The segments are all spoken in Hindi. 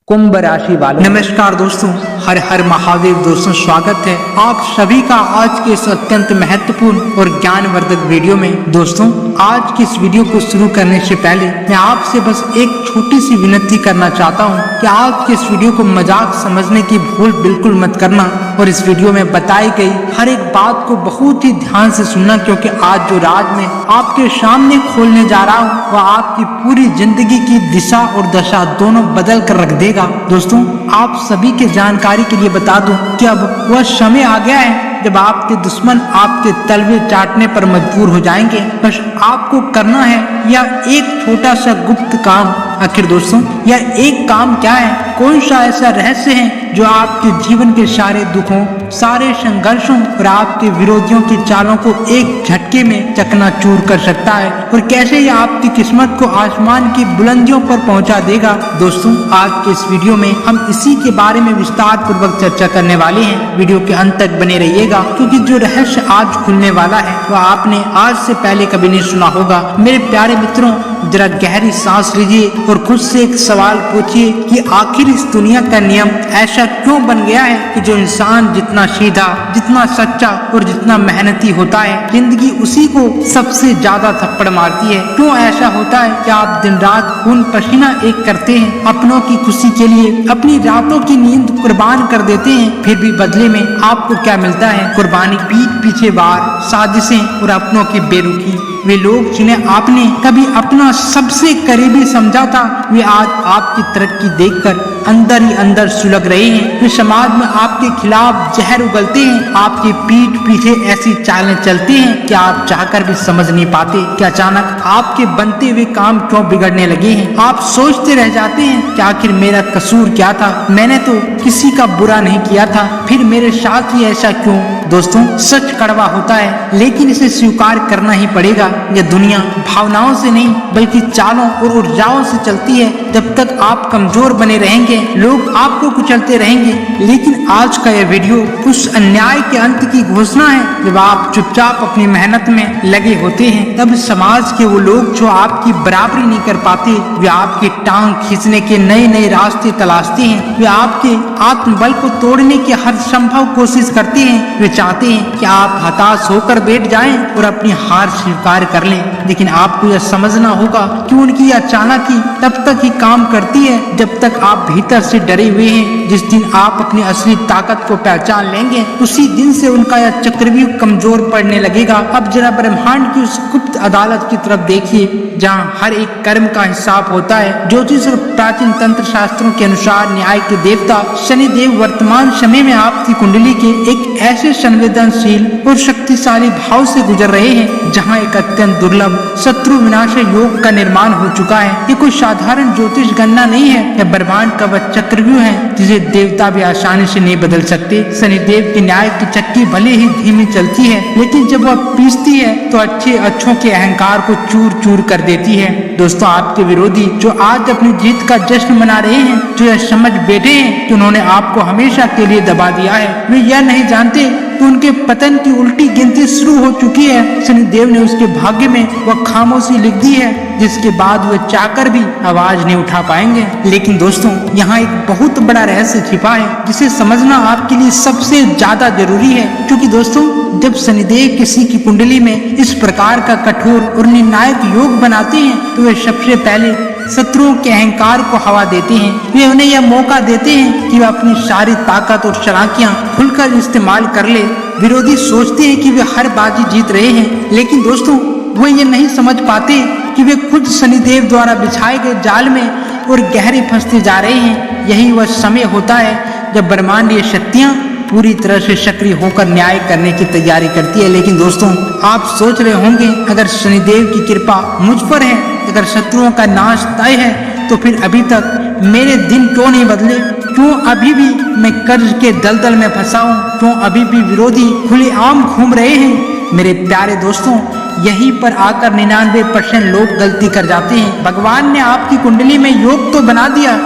कुंभ राशि वालों, नमस्कार दोस्तों, हर हर महादेव दोस्तों, स्वागत है आप सभी का आज के इस अत्यंत महत्वपूर्ण और ज्ञानवर्धक वीडियो में। दोस्तों, आज की इस वीडियो को शुरू करने से पहले मैं आपसे बस एक छोटी सी विनती करना चाहता हूं कि आज के इस वीडियो को मजाक समझने की भूल बिल्कुल मत करना और इस वीडियो में बताई गई हर एक बात को बहुत ही ध्यान से सुनना, क्योंकि आज जो राज मैं आपके सामने खोलने जा रहा हूँ वह आपकी पूरी जिंदगी की दिशा और दशा दोनों बदल कर रख देगा। दोस्तों, आप सभी के जानकारी के लिए बता दूं कि अब वह समय आ गया है जब आपके दुश्मन आपके तलवे चाटने पर मजबूर हो जाएंगे। बस आपको करना है यह एक छोटा सा गुप्त काम। आखिर दोस्तों, यह एक काम क्या है? कौन सा ऐसा रहस्य है जो आपके जीवन के सारे दुखों, सारे संघर्षों और आपके विरोधियों की चालों को एक झटके में चकनाचूर कर सकता है, और कैसे यह आपकी किस्मत को आसमान की बुलंदियों पर पहुंचा देगा? दोस्तों, आज के इस वीडियो में हम इसी के बारे में विस्तार पूर्वक चर्चा करने वाले हैं। वीडियो के अंत तक बने रहिएगा, क्योंकि जो रहस्य आज खुलने वाला है वह आपने आज से पहले कभी नहीं सुना होगा। मेरे प्यारे मित्रों, जरा गहरी सांस लीजिए और खुद से एक सवाल पूछिए कि आखिर इस दुनिया का नियम ऐसा क्यों बन गया है कि जो इंसान जितना सीधा, जितना सच्चा और जितना मेहनती होता है, जिंदगी उसी को सबसे ज्यादा थप्पड़ मारती है। क्यों ऐसा होता है कि आप दिन रात खून पसीना एक करते हैं, अपनों की खुशी के लिए अपनी रातों की नींद कुर्बान कर देते हैं, फिर भी बदले में आपको क्या मिलता है? कुर्बानी, पीठ पीछे वार, साजिशें और अपनों की बेरुखी। वे लोग जिन्हें आपने कभी अपना सबसे करीबी समझा था, वे आज आपकी तरक्की देखकर अंदर ही अंदर सुलग रहे हैं। वे समाज में आपके खिलाफ जहर उगलते हैं, आपकी पीठ पीछे ऐसी चालें चलते हैं कि आप चाहकर भी समझ नहीं पाते कि अचानक आपके बनते हुए काम क्यों बिगड़ने लगे हैं। आप सोचते रह जाते हैं कि आखिर मेरा कसूर क्या था? मैंने तो किसी का बुरा नहीं किया था, फिर मेरे साथ ही ऐसा क्यों? दोस्तों, सच कड़वा होता है, लेकिन इसे स्वीकार करना ही पड़ेगा। यह दुनिया भावनाओं से नहीं बल्कि चालों और ऊर्जाओं से चलती है। जब तक आप कमजोर बने रहेंगे, लोग आपको कुचलते रहेंगे। लेकिन आज का यह वीडियो उस अन्याय के अंत की घोषणा है। जब आप चुपचाप अपनी मेहनत में लगे होते हैं, तब समाज के वो लोग जो आपकी बराबरी नहीं कर पाते, वे आपकी टांग खींचने के नए नए रास्ते तलाशते हैं। वे आपके आत्मबल को तोड़ने की हर संभव कोशिश करते हैं। वे चाहते हैं कि आप हताश होकर बैठ जाएं और अपनी हार स्वीकार कर लें। लेकिन आपको यह समझना होगा कि उनकी अचानक ही तब तक ही काम करती है जब तक आप भीतर से डरे हुए हैं। जिस दिन आप अपनी असली ताकत को पहचान लेंगे, उसी दिन से उनका यह चक्रव्यूह कमजोर पड़ने लगेगा। अब जरा ब्रह्मांड की उस गुप्त अदालत की तरफ देखिए, जहाँ हर एक कर्म का हिसाब होता है। ज्योतिष और प्राचीन तंत्र शास्त्रों के अनुसार न्याय के देवता शनिदेव वर्तमान समय में आपकी कुंडली के एक ऐसे संवेदनशील और शक्तिशाली भाव से गुजर रहे हैं जहां एक अत्यंत दुर्लभ शत्रु विनाश योग का निर्माण हो चुका है। ये कोई साधारण ज्योतिष गणना नहीं है, यह ब्रह्मांड का वह चक्रव्यूह है जिसे देवता भी आसानी से नहीं बदल सकते। शनिदेव की न्याय की चक्की भले ही धीमी चलती है, लेकिन जब वह पीसती है तो अच्छों के अहंकार को चूर चूर कर देती है। दोस्तों, आपके विरोधी जो आज अपनी जीत का जश्न मना रहे हैं, जो यह समझ बैठे हैं कि उन्होंने आपको हमेशा के लिए दबा दिया है, वे यह नहीं जानते तो उनके पतन की उल्टी गिनती शुरू हो चुकी है। शनिदेव ने उसके भाग्य में वह खामोशी लिख दी है, जिसके बाद वे चाहकर भी आवाज नहीं उठा पाएंगे। लेकिन दोस्तों, यहाँ एक बहुत बड़ा रहस्य छिपा है जिसे समझना आपके लिए सबसे ज्यादा जरूरी है। क्योंकि दोस्तों, जब शनिदेव किसी की कुंडली में इस प्रकार का कठोर और निर्णायक योग बनाते हैं, तो वे सबसे पहले शत्रुओं के अहंकार को हवा देते हैं। वे उन्हें यह मौका देते हैं कि वे अपनी सारी ताकत और चालाकियां खुलकर इस्तेमाल कर ले। विरोधी सोचते हैं कि वे हर बाजी जीत रहे हैं, लेकिन दोस्तों, वो ये नहीं समझ पाते कि वे खुद शनिदेव द्वारा बिछाए गए जाल में और गहरे फंसते जा रहे हैं। यही वह समय होता है जब ब्रह्मांडीय शक्तियां पूरी तरह से सक्रिय होकर न्याय करने की तैयारी करती है। लेकिन दोस्तों, आप सोच रहे होंगे, अगर शनिदेव की कृपा मुझ पर है, अगर शत्रुओं का नाश तय है, तो फिर अभी तक मेरे दिन क्यों नहीं बदले? क्यों अभी भी मैं कर्ज के दलदल में फंसा हूँ? क्यों अभी भी विरोधी खुलेआम घूम रहे हैं? मेरे प्यारे दोस्तों, यहीं पर आकर 99% लोग गलती कर जाते हैं। भगवान ने आपकी कुंडली में योग तो बना दिया,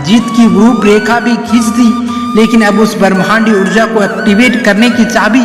जीत की रूपरेखा भी खींच दी, लेकिन अब उस ब्रह्मांडी ऊर्जा को एक्टिवेट करने की चाबी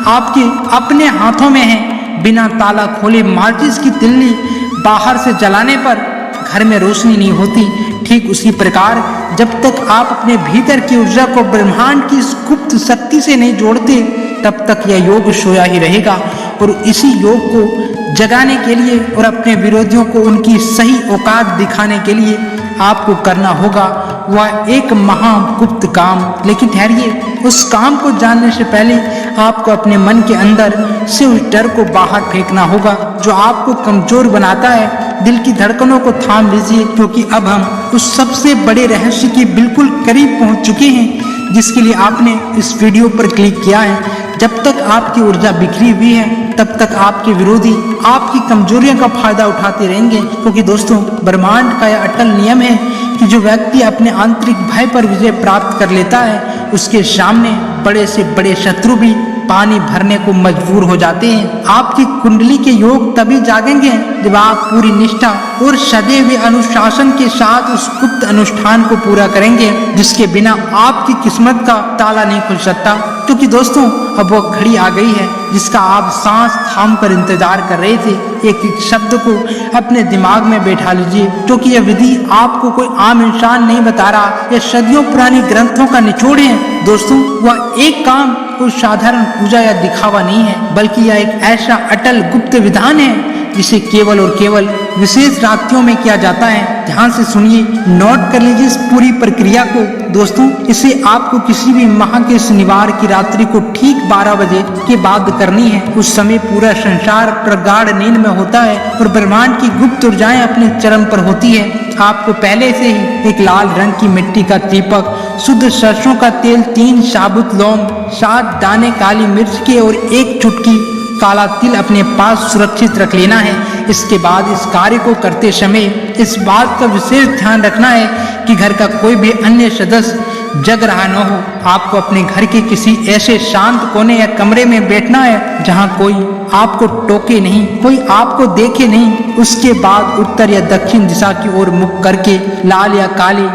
आपके अपने हाथों में है। बिना ताला खोले माचिस की तिल्ली बाहर से जलाने पर घर में रोशनी नहीं होती। ठीक उसी प्रकार जब तक आप अपने भीतर की ऊर्जा को ब्रह्मांड की इस गुप्त शक्ति से नहीं जोड़ते, तब तक यह योग सोया ही रहेगा। और इसी योग को जगाने के लिए और अपने विरोधियों को उनकी सही औकात दिखाने के लिए आपको करना होगा वह एक महागुप्त काम। लेकिन ठहरिए, उस काम को जानने से पहले आपको अपने मन के अंदर से उस डर को बाहर फेंकना होगा जो आपको कमजोर बनाता है। दिल की धड़कनों को थाम लीजिए, क्योंकि अब हम उस सबसे बड़े रहस्य के बिल्कुल करीब पहुंच चुके हैं जिसके लिए आपने इस वीडियो पर क्लिक किया है। जब तक आपकी ऊर्जा बिखरी हुई है, तब तक आपके विरोधी आपकी कमजोरियों का फायदा उठाते रहेंगे। क्योंकि दोस्तों, ब्रह्मांड का यह अटल नियम है कि जो व्यक्ति अपने आंतरिक भय पर विजय प्राप्त कर लेता है, उसके सामने बड़े से बड़े शत्रु भी पानी भरने को मजबूर हो जाते हैं। आपकी कुंडली के योग तभी जागेंगे जब आप पूरी निष्ठा और सदे हुए अनुशासन के साथ उस गुप्त अनुष्ठान को पूरा करेंगे जिसके बिना आपकी किस्मत का ताला नहीं खुल सकता। क्योंकि दोस्तों, अब वो घड़ी आ गई है जिसका आप सांस थाम कर इंतजार कर रहे थे। एक एक शब्द को अपने दिमाग में बैठा लीजिए, क्योंकि यह विधि आपको कोई आम इंसान नहीं बता रहा, यह सदियों पुरानी ग्रंथों का निचोड़ है। दोस्तों, वह एक काम कोई साधारण पूजा या दिखावा नहीं है, बल्कि यह एक ऐसा अटल गुप्त विधान है जिसे केवल और केवल विशेष रात्रियों में किया जाता है। ध्यान से सुनिए, नोट कर लीजिए इस पूरी प्रक्रिया को। दोस्तों, इसे आपको किसी भी माह के शनिवार की रात्रि को ठीक 12 बजे के बाद करनी है। उस समय पूरा संसार प्रगाढ़ नींद में होता है और ब्रह्मांड की गुप्त ऊर्जाएं अपने चरम पर होती है। आपको पहले से ही एक लाल रंग की मिट्टी का दीपक, शुद्ध सरसों का तेल, 3 साबुत लौंग, 7 दाने काली मिर्च के और 1 चुटकी काला तिल अपने पास सुरक्षित रख लेना है। इसके बाद इस कार्य को करते समय इस बात का विशेष ध्यान रखना है कि घर का कोई भी अन्य सदस्य जग रहा न हो। आपको अपने घर के किसी ऐसे शांत कोने या कमरे में बैठना है जहां कोई आपको टोके नहीं, कोई आपको देखे नहीं। उसके बाद उत्तर या दक्षिण दिशा की ओर मुख करके लाल या काली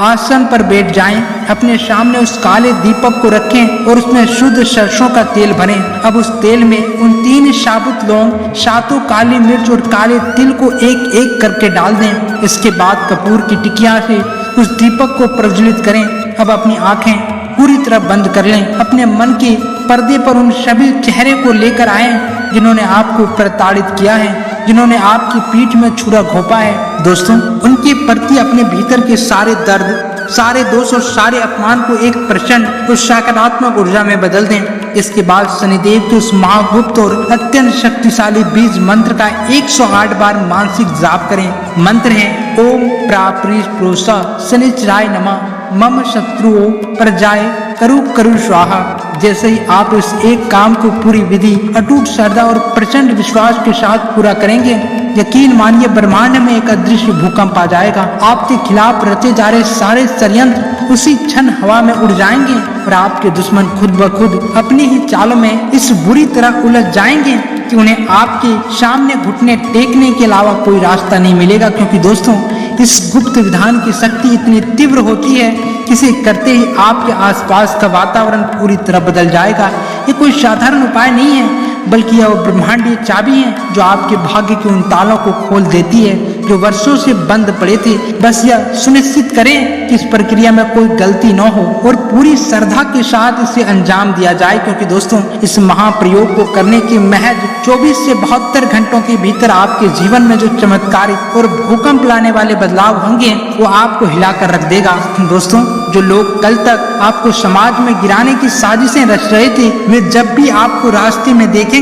आसन पर बैठ जाएं। अपने सामने उस काले दीपक को रखें और उसमें शुद्ध सरसों का तेल भरें। अब उस तेल में उन 3 साबुत लौंग, 7 काली मिर्च और काले तिल को एक एक करके डाल दें। इसके बाद कपूर की टिकिया से उस दीपक को प्रज्वलित करें। अब अपनी आंखें पूरी तरह बंद कर लें। अपने मन के पर्दे पर उन सभी चेहरे को लेकर आए जिन्होंने आपको प्रताड़ित किया है, जिन्होंने आपकी पीठ में छुरा घोंपा है। दोस्तों, उनके प्रति अपने भीतर के सारे दर्द, सारे दोष और सारे अपमान को एक प्रचंड और सकारात्मक ऊर्जा में बदल दें। इसके बाद शनिदेव के उस महागुप्त और अत्यंत शक्तिशाली बीज मंत्र का 108 बार मानसिक जाप करें। मंत्र है ओम प्राप्रीश प्रोसा शनिचराय नमः मम शत्रुओं पर जाए करु करु स्वाहा। जैसे ही आप इस एक काम को पूरी विधि, अटूट श्रद्धा और प्रचंड विश्वास के साथ पूरा करेंगे, यकीन मानिए ब्रह्मांड में एक अदृश्य भूकंप आ जाएगा। आपके खिलाफ रचे जा रहे सारे षड्यंत्र उसी क्षण हवा में उड़ जाएंगे और आपके दुश्मन खुद ब खुद अपनी ही चालों में इस बुरी तरह उलझ जाएंगे कि उन्हें आपके सामने घुटने टेकने के अलावा कोई रास्ता नहीं मिलेगा। क्योंकि दोस्तों, इस गुप्त विधान की शक्ति इतनी तीव्र होती है कि इसे करते ही आपके आसपास का वातावरण पूरी तरह बदल जाएगा। ये कोई साधारण उपाय नहीं है, बल्कि यह ब्रह्मांडीय चाबी है जो आपके भाग्य के उन तालों को खोल देती है जो वर्षों से बंद पड़े थे। बस यह सुनिश्चित करें कि इस प्रक्रिया में कोई गलती न हो और पूरी श्रद्धा के साथ इसे अंजाम दिया जाए। क्योंकि दोस्तों, इस महाप्रयोग को करने के महज 24 से 72 घंटों के भीतर आपके जीवन में जो चमत्कारिक और भूकंप लाने वाले बदलाव होंगे वो आपको हिलाकर रख देगा। दोस्तों, जो लोग कल तक आपको समाज में गिराने की साजिशें रच रहे थे, वे जब भी आपको रास्ते में देखेंगे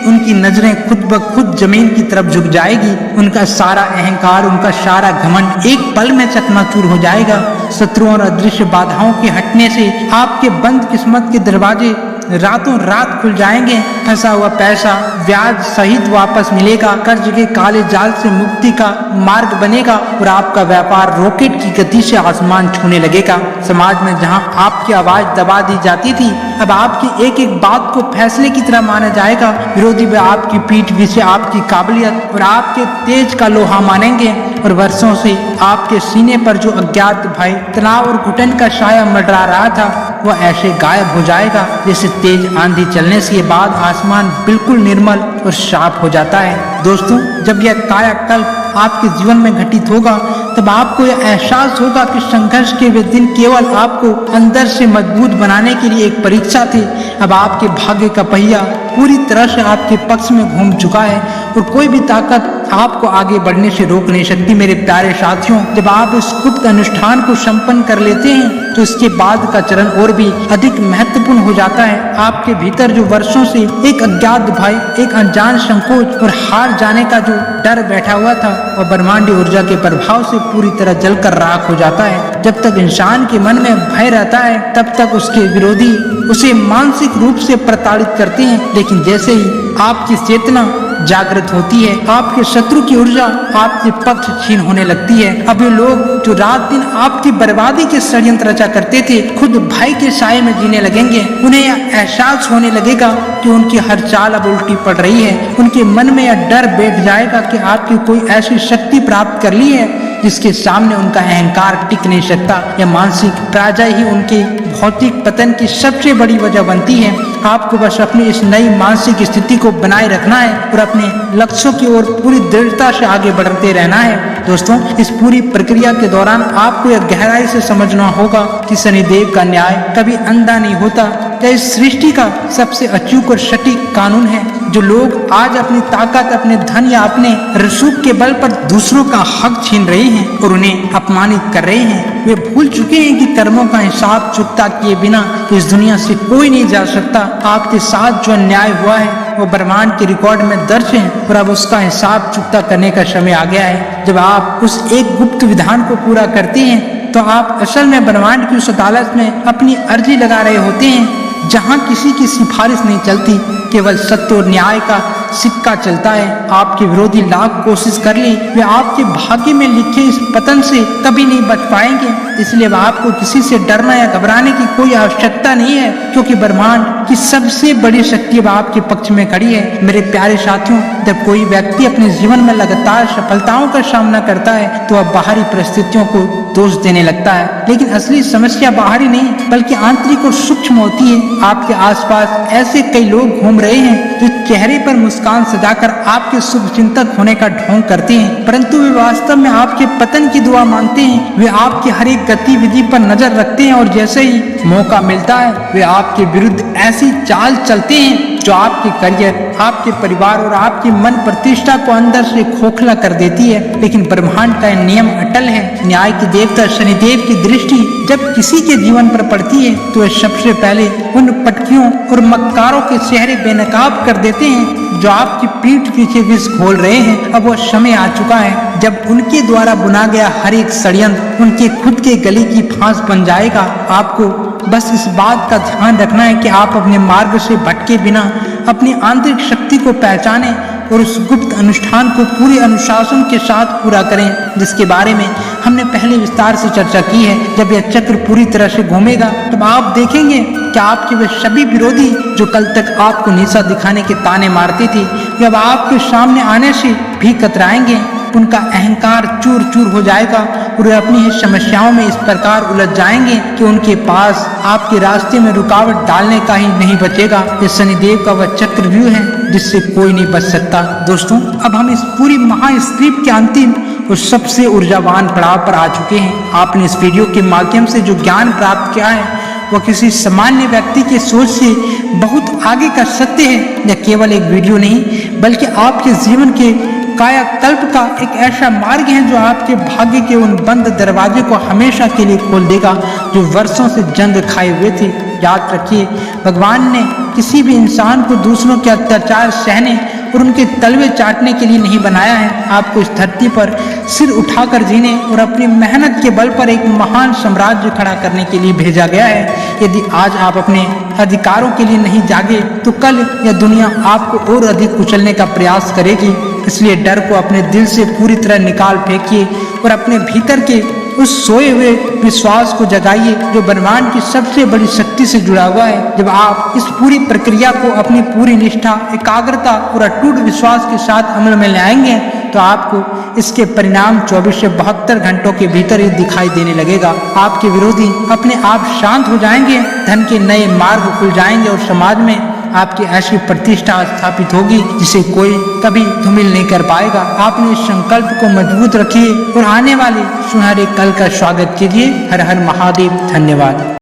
उनकी नजरें खुद ब खुद जमीन की तरफ झुक जाएगी। उनका सारा अहंकार, उनका सारा घमंड एक पल में चकनाचूर हो जाएगा। शत्रुओं और अदृश्य बाधाओं के हटने से आपके बंद किस्मत के दरवाजे रातों रात खुल जाएंगे। फंसा हुआ पैसा ब्याज सहित वापस मिलेगा। कर्ज के काले जाल से मुक्ति का मार्ग बनेगा और आपका व्यापार रॉकेट की गति से आसमान छूने लगेगा। समाज में जहां आपकी आवाज दबा दी जाती थी, अब आपकी एक एक बात को फैसले की तरह माना जाएगा। विरोधी भी आपकी पीठ पीछे आपकी काबिलियत और आपके तेज का लोहा मानेंगे और वर्षों से आपके सीने पर जो अज्ञात भय, तनाव और घुटन का साया मंडरा रहा था, वह ऐसे गायब हो जाएगा जैसे तेज आंधी चलने के बाद आसमान बिल्कुल निर्मल और साफ हो जाता है। दोस्तों, जब यह कायाकल्प आपके जीवन में घटित होगा, तब आपको यह एहसास होगा कि संघर्ष के वे दिन केवल आपको अंदर से मजबूत बनाने के लिए एक परीक्षा थी। अब आपके भाग्य का पहिया पूरी तरह से आपके पक्ष में घूम चुका है और कोई भी ताकत आपको आगे बढ़ने से रोक नहीं सकती। मेरे प्यारे साथियों, जब आप इस गुप्त अनुष्ठान को संपन्न कर लेते हैं तो इसके बाद का चरण और भी अधिक महत्वपूर्ण हो जाता है। आपके भीतर जो वर्षों से एक अज्ञात भय, एक अनजान संकोच और हार जाने का जो डर बैठा हुआ था, वह ब्रह्मांडीय ऊर्जा के प्रभाव से पूरी तरह जलकर राख हो जाता है। जब तक इंसान के मन में भय रहता है तब तक उसके विरोधी उसे मानसिक रूप से प्रताड़ित करते हैं, लेकिन जैसे ही आपकी चेतना जागृत होती है, आपके शत्रु की ऊर्जा आपके पक्ष छीन होने लगती है। अब ये लोग जो रात दिन आपकी बर्बादी के षड्यंत्र रचा करते थे, खुद भय के साए में जीने लगेंगे। उन्हें यह एहसास होने लगेगा कि उनकी हर चाल अब उल्टी पड़ रही है। उनके मन में यह डर बैठ जाएगा कि आपकी कोई ऐसी शक्ति प्राप्त कर ली है जिसके सामने उनका अहंकार टिक नहीं सकता। यह मानसिक पराजय ही उनके भौतिक पतन की सबसे बड़ी वजह बनती है। आपको बस अपनी इस नई मानसिक स्थिति को बनाए रखना है और अपने लक्ष्यों की ओर पूरी दृढ़ता से आगे बढ़ते रहना है। दोस्तों, इस पूरी प्रक्रिया के दौरान आपको यह गहराई से समझना होगा कि शनिदेव का न्याय कभी अंधा नहीं होता। यह इस सृष्टि का सबसे अचूक और सटीक कानून है। जो लोग आज अपनी ताकत, अपने धन या अपने रसूख के बल पर दूसरों का हक छीन रहे हैं और उन्हें अपमानित कर रहे हैं, वे भूल चुके हैं कि कर्मों का हिसाब चुकता किए बिना इस दुनिया से कोई नहीं जा सकता। आपके साथ जो अन्याय हुआ है वो ब्रह्मांड के रिकॉर्ड में दर्ज है और अब उसका हिसाब चुकता करने का समय आ गया है। जब आप उस एक गुप्त विधान को पूरा करते हैं तो आप असल में ब्रह्मांड की उस अदालत में अपनी अर्जी लगा रहे होते हैं जहां किसी की सिफारिश नहीं चलती, केवल सत्य और न्याय का सिक्का चलता है। आपके विरोधी लाख कोशिश कर ले, वे आपके भाग्य में लिखे इस पतन से कभी नहीं बच पाएंगे। इसलिए आपको किसी से डरना या घबराने की कोई आवश्यकता नहीं है, क्योंकि ब्रह्मांड की सबसे बड़ी शक्ति अब आपके पक्ष में खड़ी है। मेरे प्यारे साथियों, जब कोई व्यक्ति अपने जीवन में लगातार सफलताओं का सामना करता है तो अब बाहरी परिस्थितियों को दोष देने लगता है, लेकिन असली समस्या बाहरी नहीं बल्कि आंतरिक और सूक्ष्म होती है। आपके आसपास ऐसे कई लोग घूम रहे हैं जो चेहरे पर मुस्कान सजाकर आपके शुभ चिंतक होने का ढोंग करते हैं, परंतु वे वास्तव में आपके पतन की दुआ मांगते हैं। वे आपकी हर एक गतिविधि पर नजर रखते हैं और जैसे ही मौका मिलता है वे आपके विरुद्ध ऐसी चाल चलते हैं जो आपके करियर, आपके परिवार और आपकी मन प्रतिष्ठा को अंदर से खोखला कर देती है। लेकिन ब्रह्मांड का नियम अटल है। न्याय के देवता शनिदेव की दृष्टि जब किसी के जीवन पर पड़ती है तो वे सबसे पहले उन पटकियों और मक्कारों के चेहरे बेनकाब कर देते हैं जो आपकी पीठ पीछे विष घोल रहे हैं। अब वह समय आ चुका है जब उनके द्वारा बुना गया हर एक षड्यंत्र उनके खुद के गले की फांस बन जाएगा। आपको बस इस बात का ध्यान रखना है कि आप अपने मार्ग से भटके बिना अपनी आंतरिक शक्ति को पहचानें और उस गुप्त अनुष्ठान को पूरे अनुशासन के साथ पूरा करें, जिसके बारे में हमने पहले विस्तार से चर्चा की है। जब यह चक्र पूरी तरह से घूमेगा तब आप देखेंगे कि आपके वे सभी विरोधी जो कल तक आपको नीचा दिखाने के ताने मारते थे, वे अब आपके सामने आने से भी कतराएंगे। उनका अहंकार चूर चूर हो जाएगा और वे अपनी ही समस्याओं में इस प्रकार उलझ जाएंगे कि उनके पास आपके रास्ते में रुकावट डालने का ही नहीं बचेगा। ये शनिदेव का वह चक्रव्यूह है जिससे कोई नहीं बच सकता। दोस्तों, अब हम इस पूरी महास्क्रिप्ट के अंतिम और सबसे ऊर्जावान पड़ाव पर आ चुके हैं। आपने इस वीडियो के माध्यम से जो ज्ञान प्राप्त किया है वह किसी सामान्य व्यक्ति के सोच से बहुत आगे का सत्य है। यह केवल एक वीडियो नहीं बल्कि आपके जीवन के कायाकल्प का एक ऐसा मार्ग है जो आपके भाग्य के उन बंद दरवाजे को हमेशा के लिए खोल देगा जो वर्षों से जंग खाए हुए थे। याद रखिए, भगवान ने किसी भी इंसान को दूसरों के अत्याचार सहने और उनके तलवे चाटने के लिए नहीं बनाया है। आपको इस धरती पर सिर उठाकर जीने और अपनी मेहनत के बल पर एक महान साम्राज्य खड़ा करने के लिए भेजा गया है। यदि आज आप अपने अधिकारों के लिए नहीं जागे तो कल यह दुनिया आपको और अधिक कुचलने का प्रयास करेगी। इसलिए डर को अपने दिल से पूरी तरह निकाल फेंकिए और अपने भीतर के उस सोए हुए विश्वास को जगाइए जो ब्रह्मांड की सबसे बड़ी शक्ति से जुड़ा हुआ है। जब आप इस पूरी प्रक्रिया को अपनी पूरी निष्ठा, एकाग्रता और अटूट विश्वास के साथ अमल में लाएंगे तो आपको इसके परिणाम 24 से 72 घंटों के भीतर ही दिखाई देने लगेगा। आपके विरोधी अपने आप शांत हो जाएंगे, धन के नए मार्ग खुल जाएंगे और समाज में आपकी ऐसी प्रतिष्ठा स्थापित होगी जिसे कोई कभी धूमिल नहीं कर पाएगा। आपने इस संकल्प को मजबूत रखिए और आने वाले सुनहरे कल का स्वागत कीजिए। हर हर महादेव। धन्यवाद।